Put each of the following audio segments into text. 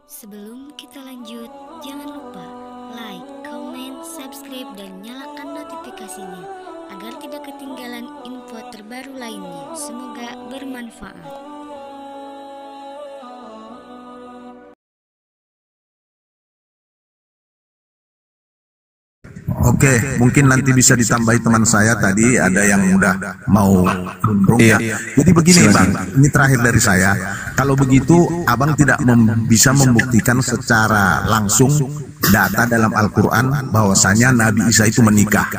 Sebelum kita lanjut, jangan lupa like, comment, subscribe, dan nyalakan notifikasinya agar tidak ketinggalan info terbaru lainnya. Semoga bermanfaat. Oke, mungkin nanti bisa ditambahi teman saya tadi ada yang udah mau undung ya. Jadi begini Bang, ini terakhir dari saya. Kalau begitu Abang tidak bisa membuktikan secara langsung data dalam Al-Quran bahwasanya Nabi Isa itu menikah.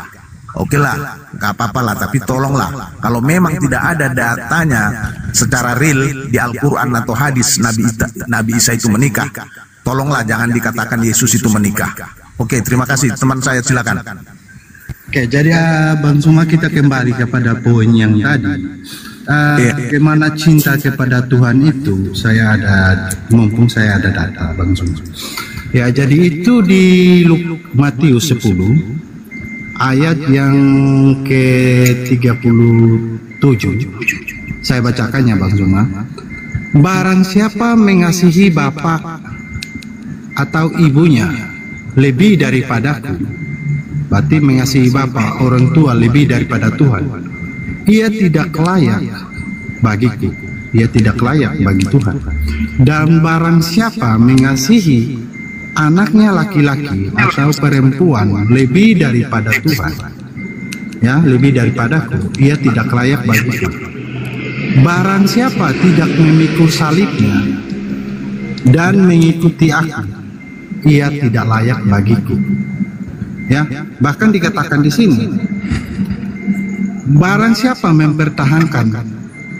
Oke lah, nggak apa-apa lah, tapi tolonglah kalau memang tidak ada datanya secara real di Al-Quran atau hadis Nabi Isa itu menikah, tolonglah jangan dikatakan Yesus itu menikah. Oke, terima kasih teman saya, silakan. Oke, jadi Bang Suma, kita kembali kepada poin yang tadi. Bagaimana cinta kepada Tuhan itu, mumpung saya ada data Bang Suma. Ya, jadi itu di Matius 10 ayat yang ke-37. Saya bacakannya Bang Suma. Barang siapa mengasihi bapak atau ibunya lebih daripadaku, berarti mengasihi bapak, orang tua lebih daripada Tuhan, ia tidak layak bagiku, ia tidak layak bagi Tuhan. Dan barang siapa mengasihi anaknya laki-laki atau perempuan lebih daripada Tuhan, ya, lebih daripadaku, ia tidak layak bagiku. Barang siapa tidak memikul salibnya dan mengikuti aku, ia tidak layak bagiku. Ya, bahkan dikatakan di sini, barang siapa mempertahankan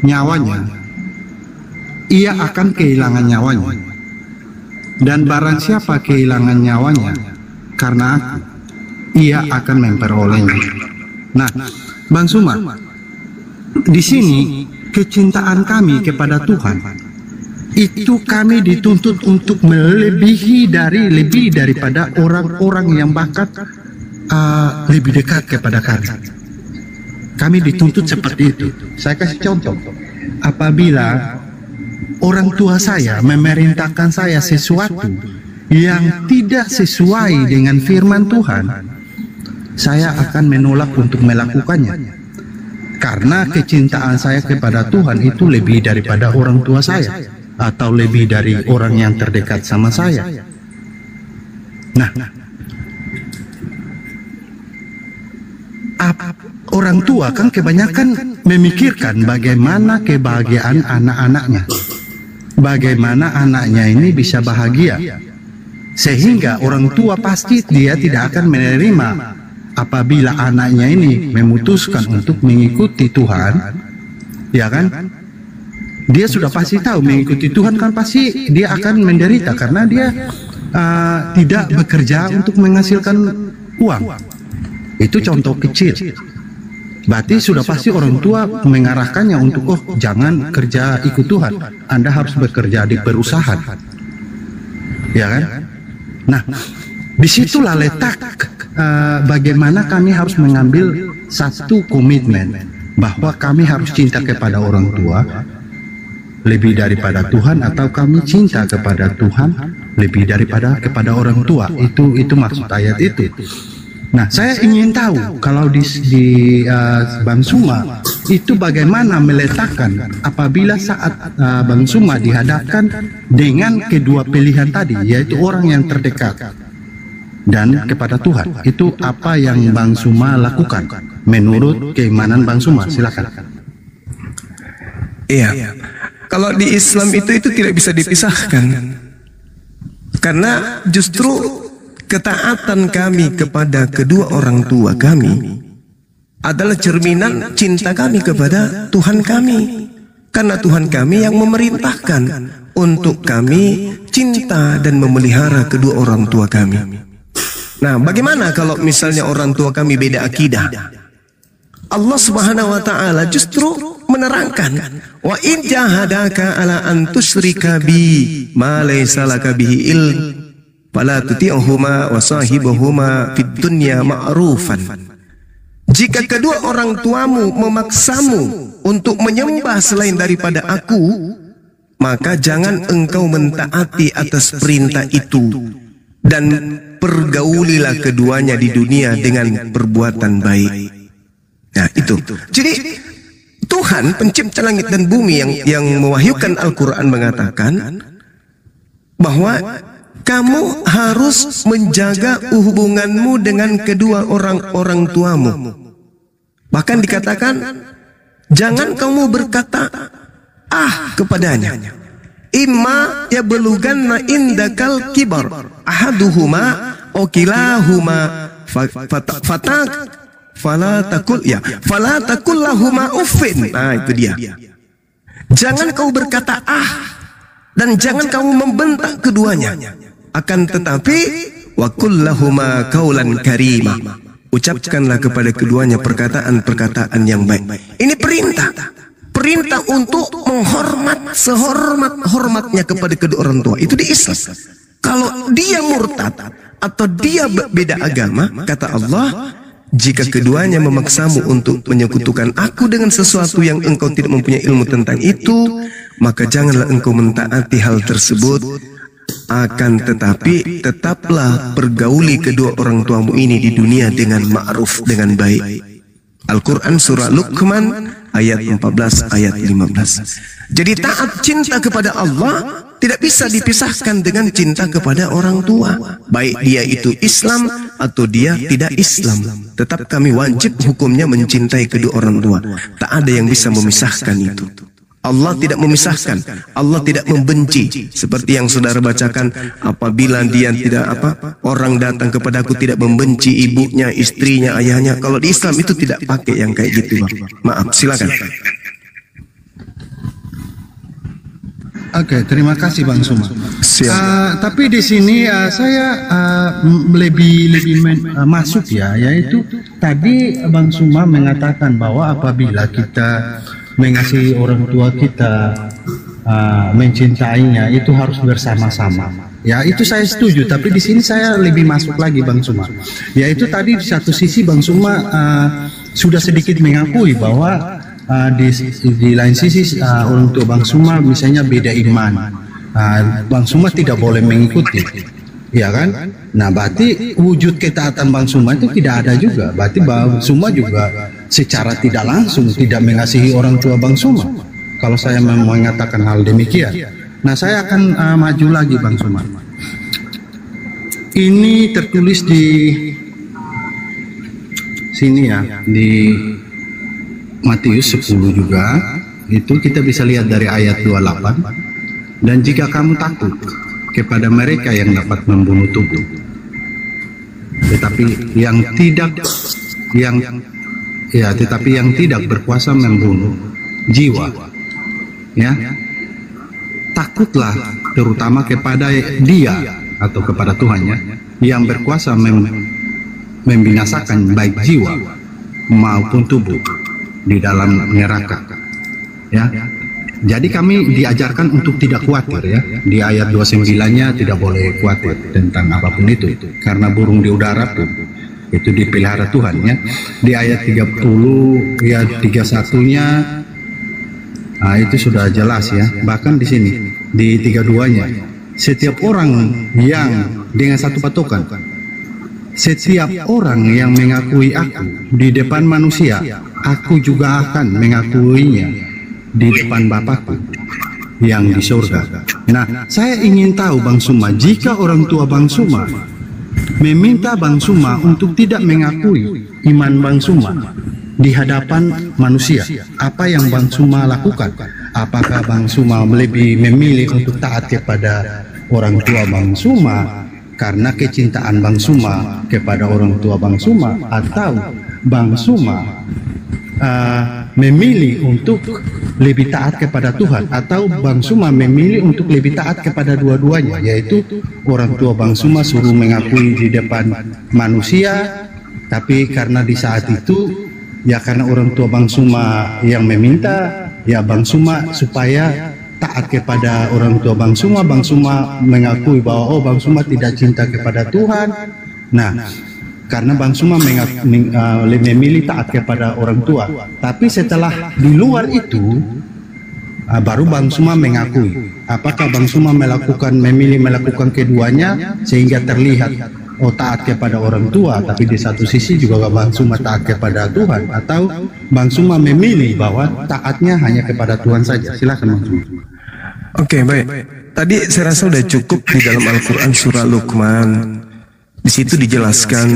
nyawanya, ia akan kehilangan nyawanya. Dan barang siapa kehilangan nyawanya karena aku, ia akan memperolehnya. Nah, Bang Suma, di sini kecintaan kami kepada Tuhan itu kami dituntut untuk lebih daripada orang-orang yang bahkan lebih dekat kepada kami. Kami dituntut seperti itu. Saya kasih contoh. Apabila orang tua saya memerintahkan saya sesuatu yang tidak sesuai dengan firman Tuhan, saya akan menolak untuk melakukannya. Karena kecintaan saya kepada Tuhan itu lebih daripada orang tua saya, atau lebih dari orang yang terdekat sama saya. Nah, orang tua kan kebanyakan memikirkan bagaimana kebahagiaan anak-anaknya, bagaimana anaknya ini bisa bahagia, sehingga orang tua pasti dia tidak akan menerima apabila anaknya ini memutuskan untuk mengikuti Tuhan, ya kan? Dia sudah pasti tahu mengikuti Tuhan kan pasti dia akan menderita karena dia tidak bekerja untuk menghasilkan uang. Itu contoh kecil. Berarti sudah pasti orang tua mengarahkannya untuk, oh jangan kerja ikut Tuhan, Anda harus bekerja di perusahaan, ya kan? Nah, disitulah letak bagaimana kami harus mengambil satu komitmen bahwa kami harus cinta kepada orang tua lebih daripada Tuhan, atau kami cinta kepada Tuhan lebih daripada kepada orang tua. Itu maksud ayat itu. Nah, saya ingin tahu kalau di Bang Suma itu bagaimana meletakkan apabila saat Bang Suma dihadapkan dengan kedua pilihan tadi, yaitu orang yang terdekat dan kepada Tuhan. Itu apa yang Bang Suma lakukan menurut keimanan Bang Suma? Silakan. Iya. Kalau di Islam itu tidak bisa dipisahkan, karena justru ketaatan kami kepada kedua orang tua kami adalah cerminan cinta kami kepada Tuhan kami, karena Tuhan kami yang memerintahkan untuk kami cinta dan memelihara kedua orang tua kami. Nah, bagaimana kalau misalnya orang tua kami beda akidah? Allah Subhanahu wa taala justru menerangkan, wa in jahadaka ala an tusyrika bi ma laysa laka bihi ilm fala tuti'huma wa sahibuhuma fid dunya ma'rufan. Jika kedua orang tuamu memaksamu untuk menyembah selain daripada aku, maka jangan engkau mentaati atas perintah itu, dan pergaulilah keduanya di dunia dengan perbuatan baik. Nah itu. Jadi Tuhan pencipta langit dan bumi yang mewahyukan Al-Quran mengatakan bahwa kamu harus menjaga hubunganmu dengan kedua orang tuamu. Bahkan dikatakan, jangan kamu berkata kepadanya. Imma yablughanna indakal kibar ahaduhuma aw kilahuma fala takul lahuma uffin. Nah itu dia. Jangan kau berkata dan jangan kamu membentak keduanya. Akan tetapi wa qul lahuma qaulan karima. Ucapkanlah kepada keduanya perkataan-perkataan yang baik. Ini perintah. Perintah untuk menghormat sehormat-hormatnya kepada kedua orang tua. Itu di Islam. Kalau dia murtad atau dia beda agama, kata Allah, jika keduanya memaksamu untuk menyekutukan aku dengan sesuatu yang engkau tidak mempunyai ilmu tentang itu, maka janganlah engkau mentaati hal tersebut. Akan tetapi tetaplah pergauli kedua orang tuamu ini di dunia dengan ma'ruf, dengan baik. Al-Quran surah Luqman ayat 14 ayat 15. Jadi taat cinta kepada Allah tidak bisa dipisahkan dengan cinta kepada orang tua. Baik dia itu Islam atau dia tidak Islam, tetap kami wajib hukumnya mencintai kedua orang tua. Tak ada yang bisa memisahkan itu. Allah tidak memisahkan, Allah tidak membenci. Seperti yang saudara bacakan, apabila dia tidak orang datang kepadaku tidak membenci ibunya, istrinya, ayahnya. Kalau di Islam itu tidak pakai yang kayak gitu, Bang. Maaf, silakan. Oke, terima kasih Bang Suma. Tapi di sini saya lebih masuk yaitu tadi Bang Suma mengatakan bahwa apabila kita mengasihi orang tua kita, mencintainya, itu harus bersama-sama. Ya, itu saya setuju. Tapi di sini saya lebih masuk lagi Bang Suma. Yaitu tadi di satu sisi Bang Suma sudah sedikit mengakui bahwa di lain sisi orang tua Bang Suma misalnya beda iman. Bang Suma tidak boleh mengikuti. Ya kan? Nah, berarti wujud ketaatan Bang Suma itu tidak ada juga. Berarti Bang Suma juga secara tidak langsung tidak mengasihi orang tua Bang Suma. Kalau saya mengatakan hal demikian. Nah, saya akan maju lagi Bang Suma. Ini tertulis di sini ya, di Matius 10 juga. Itu kita bisa lihat dari ayat 28. Dan jika kamu takut kepada mereka yang dapat membunuh tubuh, tetapi yang tidak berkuasa membunuh jiwa, ya, takutlah terutama kepada Dia atau kepada Tuhannya yang berkuasa membinasakan baik jiwa maupun tubuh di dalam neraka. Ya. Jadi kami diajarkan untuk tidak khawatir ya. Di ayat 29-nya tidak boleh khawatir tentang apapun itu. Karena burung di udara pun itu dipelihara Tuhan ya. Di ayat 30 ya 31-nya itu sudah jelas ya. Bahkan di sini di 32-nya, setiap orang yang dengan satu patokan, setiap orang yang mengakui aku di depan manusia, aku juga akan mengakuinya di depan Bapakku yang di surga. Nah, saya ingin tahu Bang Suma, jika orang tua Bang Suma meminta Bang Suma untuk tidak mengakui iman Bang Suma di hadapan manusia, apa yang Bang Suma lakukan? Apakah Bang Suma lebih memilih untuk taat kepada orang tua Bang Suma karena kecintaan Bang Suma kepada orang tua Bang Suma, atau Bang Suma memilih untuk lebih taat kepada Tuhan, atau Bang Suma memilih untuk lebih taat kepada dua-duanya, yaitu orang tua Bang Suma suruh mengakui di depan manusia, tapi karena di saat itu ya karena orang tua Bang Suma yang meminta, ya Bang Suma supaya taat kepada orang tua Bang Suma mengakui bahwa oh Bang Suma tidak cinta kepada Tuhan. Nah, karena Bang Suma memilih taat kepada orang tua. Tapi setelah di luar itu, baru Bang Suma mengakui. Apakah Bang Suma memilih melakukan keduanya sehingga terlihat taat kepada orang tua, tapi di satu sisi juga Bang Suma taat kepada Tuhan, atau Bang Suma memilih bahwa taatnya hanya kepada Tuhan saja? Silakan Bang Suma. Oke, baik. Tadi saya rasa sudah cukup di dalam Al-Quran surah Luqman. Di situ dijelaskan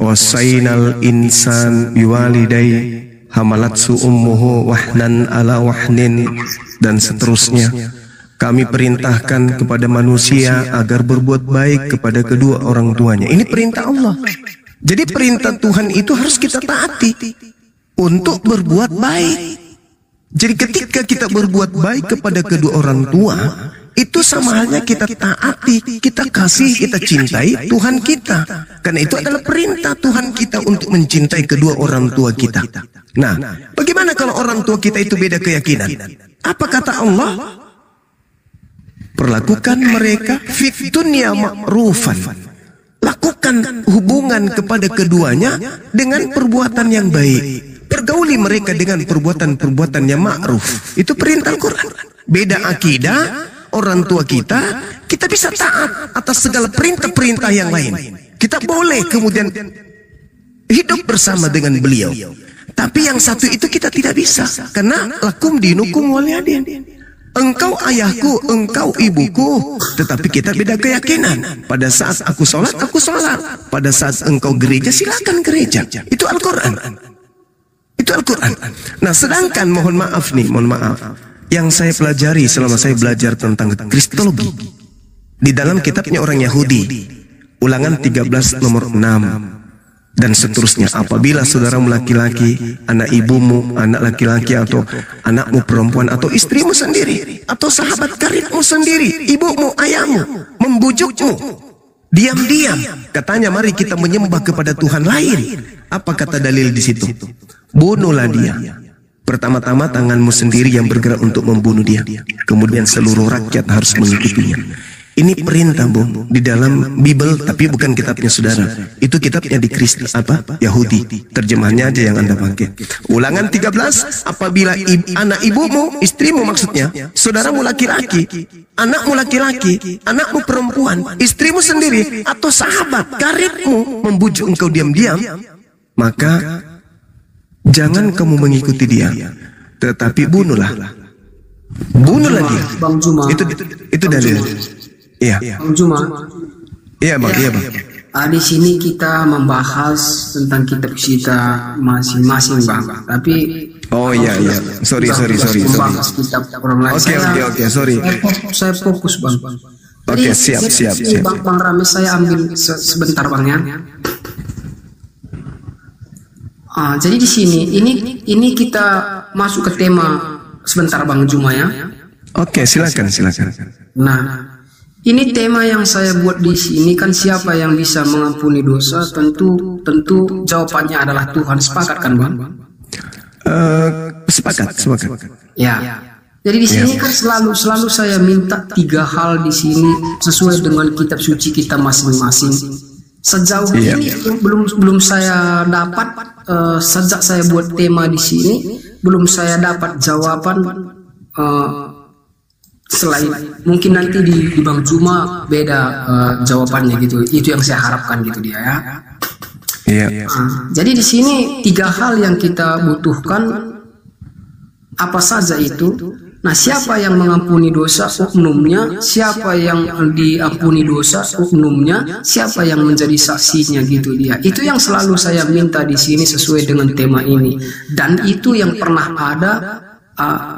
wasainal insan biwalidai hamalatsu ummuhu wahnan ala wahnin, dan seterusnya. Kami perintahkan kepada manusia agar berbuat baik kepada kedua orang tuanya. Ini perintah Allah. Jadi perintah Tuhan itu harus kita taati untuk berbuat baik. Jadi ketika kita berbuat baik kepada kedua orang tua, itu sama halnya kita taati, kita kasih, kita cintai Tuhan kita. Karena itu adalah perintah Tuhan kita untuk mencintai kedua orang tua kita. Nah, bagaimana kalau orang tua kita itu beda keyakinan? Apa kata Allah? Perlakukan mereka fit dunya ma'rufan. Lakukan hubungan kepada keduanya dengan perbuatan yang baik. Pergauli mereka dengan perbuatan-perbuatan yang ma'ruf. Itu perintah Al-Quran. Beda akidah, orang tua kita bisa taat atas segala perintah-perintah yang lain. Kita boleh kemudian hidup bersama dengan beliau. Tapi yang satu itu kita tidak bisa. Karena lakum dinukum waliyadin. Engkau ayahku, engkau ibuku, tetapi kita beda keyakinan. Pada saat aku sholat, aku sholat. Pada saat engkau gereja, silakan gereja. Itu Al-Quran. Itu Al-Quran. Nah, sedangkan mohon maaf, yang saya pelajari selama saya belajar tentang Kristologi, di dalam kitabnya orang Yahudi, Ulangan 13 nomor 6. Dan seterusnya, apabila saudaramu laki-laki, anak ibumu, anak laki-laki, atau anakmu perempuan, atau istrimu sendiri, atau sahabat karibmu sendiri, ibumu, ayahmu, membujukmu, diam-diam, katanya mari kita menyembah kepada Tuhan lain. Apa kata dalil di situ? Bunuhlah dia. Pertama-tama tanganmu sendiri yang bergerak untuk membunuh dia. Kemudian seluruh rakyat harus mengikutinya. Ini perintah, Bung, di dalam Bible, tapi bukan kitabnya saudara. Itu kitabnya di Kristen Yahudi. Terjemahannya aja yang Anda pakai. Ulangan 13, apabila anak ibumu, istrimu maksudnya, saudaramu laki-laki, anakmu laki-laki, anakmu perempuan, istrimu sendiri, atau sahabat karibmu membujuk engkau diam-diam, maka jangan kamu mengikuti dia, tetapi bunuhlah dia. Bang Juma. Itu dalil. Iya. Bang Juma. Iya bang. Di sini kita membahas tentang kitab kita masing-masing, Bang. Tapi iya. Sorry. Membahas kitab orang lain. Oke, sorry. Saya fokus, Bang. Oke, siap. Bang Rame, saya ambil sebentar, Bang, ya. Jadi di sini ini kita masuk ke tema sebentar, Bang Juma, ya. Oke, silakan. Nah, ini tema yang saya buat di sini kan, siapa yang bisa mengampuni dosa? Tentu jawabannya adalah Tuhan. Sepakat kan, Bang? Sepakat. Ya. Jadi di sini kan selalu saya minta 3 hal di sini sesuai dengan kitab suci kita masing-masing. Sejauh ini belum saya dapat, sejak saya buat tema di sini belum saya dapat jawaban. Selain mungkin nanti di Bang Juma beda jawabannya gitu. Itu yang saya harapkan gitu dia, ya. Iya. Jadi di sini 3 hal yang kita butuhkan. Apa saja itu? Nah, siapa yang mengampuni dosa? Oknumnya. Siapa yang diampuni dosa? Oknumnya. Siapa yang menjadi saksinya gitu dia. Itu yang selalu saya minta di sini sesuai dengan tema ini. Dan itu yang pernah ada,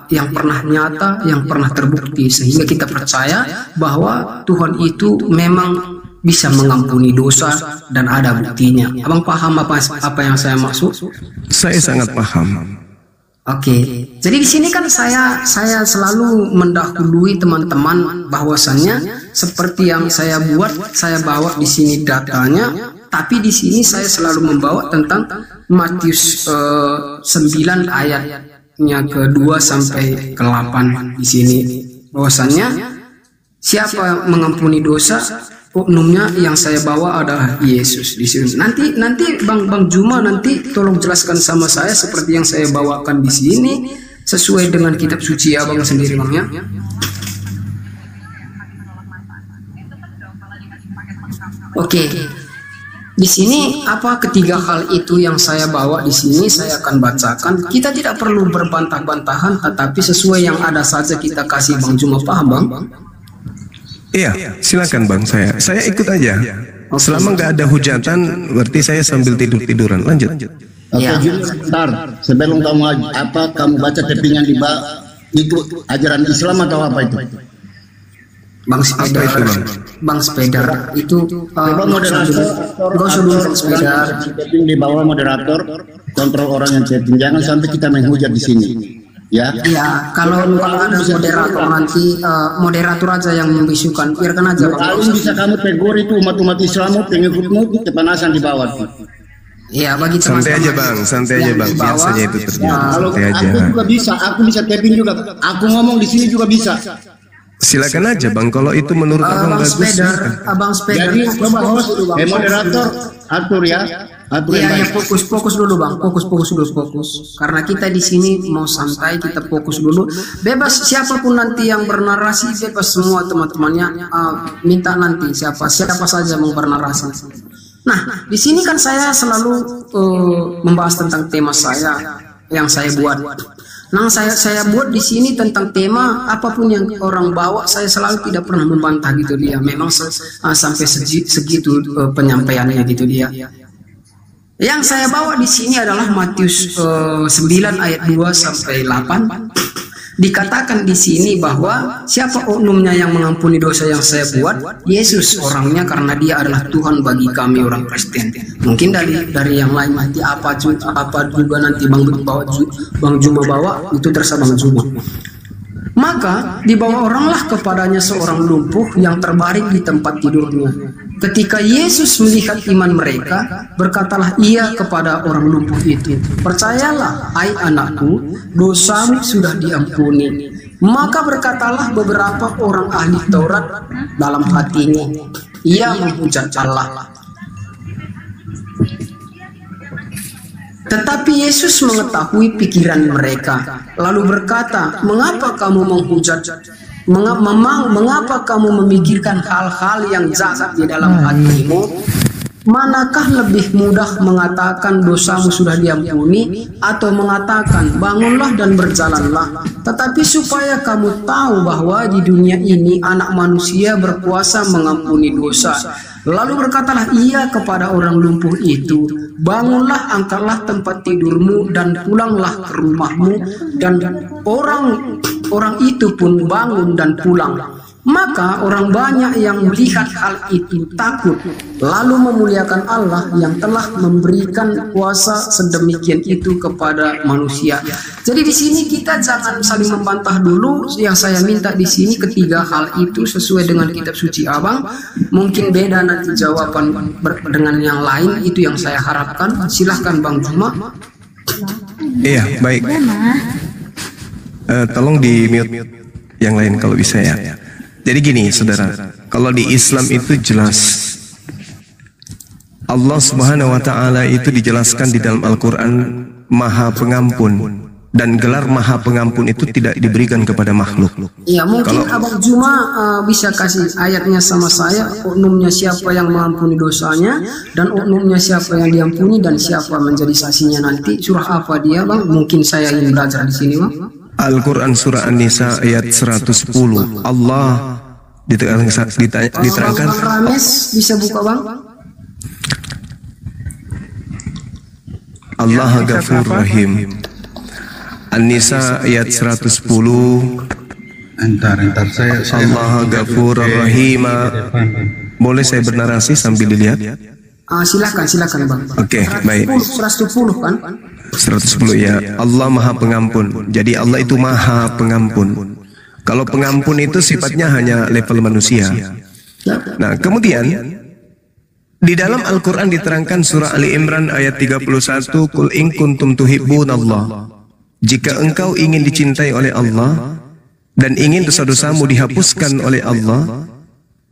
yang pernah nyata, yang pernah terbukti, sehingga kita percaya bahwa Tuhan itu memang bisa mengampuni dosa dan ada buktinya. Abang paham apa yang saya maksud? Saya sangat paham. Oke. Jadi di sini kan saya selalu mendahului teman-teman bahwasannya seperti yang saya buat, saya bawa di sini datanya, tapi di sini saya selalu membawa tentang Matius 9 ayat ke-2 sampai ke-8 di sini, bahwasannya siapa mengampuni dosa, oknumnya yang saya bawa adalah Yesus di sini. Nanti Bang Juma nanti tolong jelaskan sama saya seperti yang saya bawakan di sini. sesuai dengan kitab suci abang sendiri bang ya. Oke, di sini apa ketiga hal itu yang saya bawa di sini saya akan bacakan. Kita tidak perlu berbantah-bantahan, tetapi sesuai yang ada saja kita kasih bang. Cuma paham bang? Iya, silakan bang. Saya ikut aja. Selama nggak ada hujatan, berarti saya sambil tiduran. Lanjut. Oke, bentar. Sebelum kamu baca tappingan di itu ajaran Islam atau apa itu? Bang Sepedar, Bang Sepedar itu moderator, gak usah dulu Bang Sepedar. Tapping di bawah moderator, kontrol orang yang chatting. Jangan sampai kita menghujat di sini. Ya. Iya, kalau ada moderator nanti moderator aja yang membisukan, biarkan aja Bang. Kalau bisa kamu tegur itu umat-umat Islammu, pengikutmu kepanasan di bawah. Iya, bagi santai aja bang, santai aja bang. Biasanya itu terjadi. Kalau aku juga bisa, aku bisa tapping juga. Aku ngomong di sini juga bisa. Silakan aja bang, kalau itu menurut abang bagus. Abang Sepedar. Jadi coba host, moderator atur ya. Iya, fokus dulu bang, fokus dulu. Karena kita di sini mau santai, kita fokus dulu. Bebas siapapun nanti yang bernarasi, bebas semua teman-temannya. Minta nanti siapa saja mau bernarasi. Nah, di sini kan saya selalu membahas tentang tema saya yang saya buat. Nah, saya buat di sini tentang tema apapun yang orang bawa, saya selalu tidak pernah membantah gitu dia. Memang sampai segitu penyampaiannya gitu dia. Yang saya bawa di sini adalah Matius 9 ayat 2 sampai 8. Dikatakan di sini bahwa siapa oknumnya yang mengampuni dosa yang saya buat? Yesus orangnya, karena dia adalah Tuhan bagi kami orang Kristen. Mungkin dari yang lain nanti apa juga nanti Bang Juma bawa, itu terserah Bang Juma. Maka dibawa oranglah kepadanya seorang lumpuh yang terbaring di tempat tidurnya. Ketika Yesus melihat iman mereka, berkatalah ia kepada orang lumpuh itu, "Percayalah, hai anakku, dosamu sudah diampuni." Maka berkatalah beberapa orang ahli Taurat dalam hatinya, ia menghujat Allah. Tetapi Yesus mengetahui pikiran mereka, lalu berkata, "Mengapa kamu menghujat? Mengapa kamu memikirkan hal-hal yang jahat di dalam hatimu? Manakah lebih mudah mengatakan dosamu sudah diampuni, atau mengatakan bangunlah dan berjalanlah? Tetapi supaya kamu tahu bahwa di dunia ini anak manusia berkuasa mengampuni dosa." Lalu berkatalah ia kepada orang lumpuh itu, "Bangunlah, angkatlah tempat tidurmu dan pulanglah ke rumahmu." Dan orang itu pun bangun dan pulang. Maka orang banyak yang melihat hal itu takut, lalu memuliakan Allah yang telah memberikan kuasa sedemikian itu kepada manusia. Jadi di sini kita jangan saling membantah dulu. Yang saya minta di sini ketiga hal itu sesuai dengan kitab suci abang. Mungkin beda nanti jawaban dengan yang lain, itu yang saya harapkan. Silahkan Bang Juma. Iya, baik. Tolong di mute yang lain kalau bisa ya. Jadi gini saudara, kalau di Islam itu jelas Allah Subhanahu wa Ta'ala itu dijelaskan di dalam Al-Quran Maha Pengampun, dan gelar Maha Pengampun itu tidak diberikan kepada makhluk. Ya, mungkin Abang Juma bisa kasih ayatnya sama saya, oknumnya siapa yang mengampuni dosanya, dan oknumnya siapa yang diampuni, dan siapa menjadi saksinya nanti. Surah apa dia Bang? Mungkin saya ingin belajar di sini Bang. Al-Quran Surah An-Nisa ayat 110. Allah diterangkan. Bang Rames bisa buka Bang? Allah Ghafur Rahim. An-Nisa ayat 110. Entar saya Allah Ghafur Rahim. Boleh saya bernarasi sambil dilihat? Silakan Bang. Oke, baik. 110 kan? 110 ya. Allah Maha Pengampun. Jadi Allah itu Maha Pengampun. Kalau pengampun itu sifatnya hanya level manusia. Nah, kemudian di dalam Al-Quran diterangkan surah Ali Imran ayat 31, "Qul in kuntum tuhibbunallah." Jika engkau ingin dicintai oleh Allah dan ingin dosa-dosamu dihapuskan oleh Allah,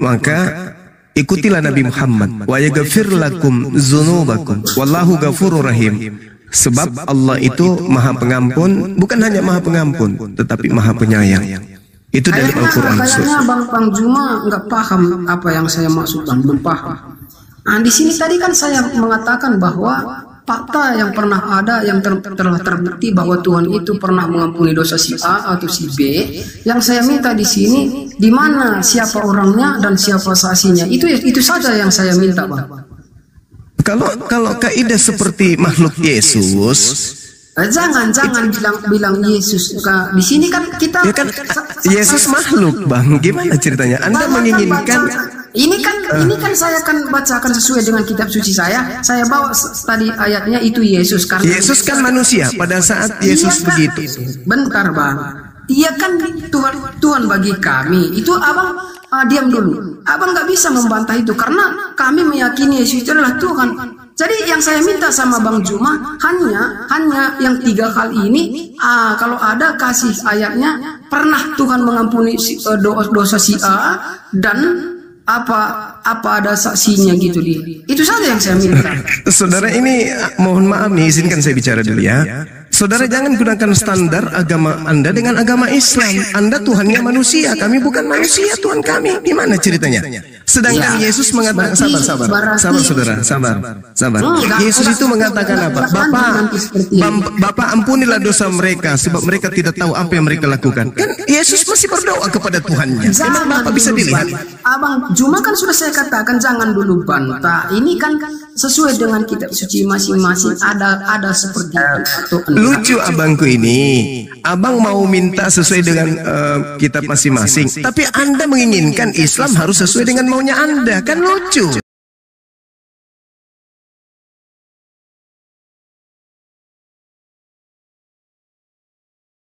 maka ikutilah Nabi Muhammad. Wa yaghfir lakum dzunubakum wallahu ghafurur rahim. Sebab Allah itu Maha Pengampun, bukan hanya Maha Pengampun, tetapi Maha Penyayang. Itu dari Al-Quran. Kayaknya Bang Juma nggak paham apa yang saya maksudkan, belum paham. Nah, di sini tadi kan saya mengatakan bahwa fakta yang pernah ada yang telah terbukti bahwa Tuhan itu pernah mengampuni dosa si A atau si B. Yang saya minta di sini, di mana siapa orangnya dan siapa saksinya. Itu saja yang saya minta, Bang. Kalau kaidah seperti makhluk Yesus, jangan bilang Yesus. Di sini kan kita ya kan Yesus makhluk, Bang. Gimana ceritanya? Anda menginginkan ini kan saya akan bacakan sesuai dengan kitab suci saya. Saya bawa tadi ayatnya itu Yesus, karena Yesus kan manusia pada saat Yesus begitu. Bentar, Bang. Iya kan Tuhan bagi kami. Itu Abang diam dulu. Abang nggak bisa membantah itu karena kami meyakini Yesus itu adalah Tuhan. Jadi yang saya minta sama Bang Juma hanya yang 3 hal ini. Kalau ada kasih ayatnya, pernah Tuhan mengampuni dosa si A, dan apa ada saksinya gitu dia. Itu saja yang saya minta. Saudara ini mohon maaf nih, izinkan saya bicara dulu ya. Saudara jangan gunakan standar agama Anda dengan agama Islam. Anda Tuhannya manusia, kami bukan manusia, Tuhan kami. Gimana ceritanya? Sedangkan Yesus mengatakan, sabar. Yesus itu mengatakan apa? Bapak ampunilah dosa mereka, sebab mereka tidak tahu apa yang mereka lakukan. Kan Yesus masih berdoa kepada Tuhannya. Memang Bapak bisa dilihat. Abang Juma kan sudah saya katakan jangan dulu bantah. Ini kan sesuai dengan kitab suci masing-masing, ada seperti itu. Lucu abangku ini. Abang mau minta sesuai dengan kitab masing-masing, tapi Anda menginginkan Islam harus sesuai dengan maunya Anda. Kan lucu.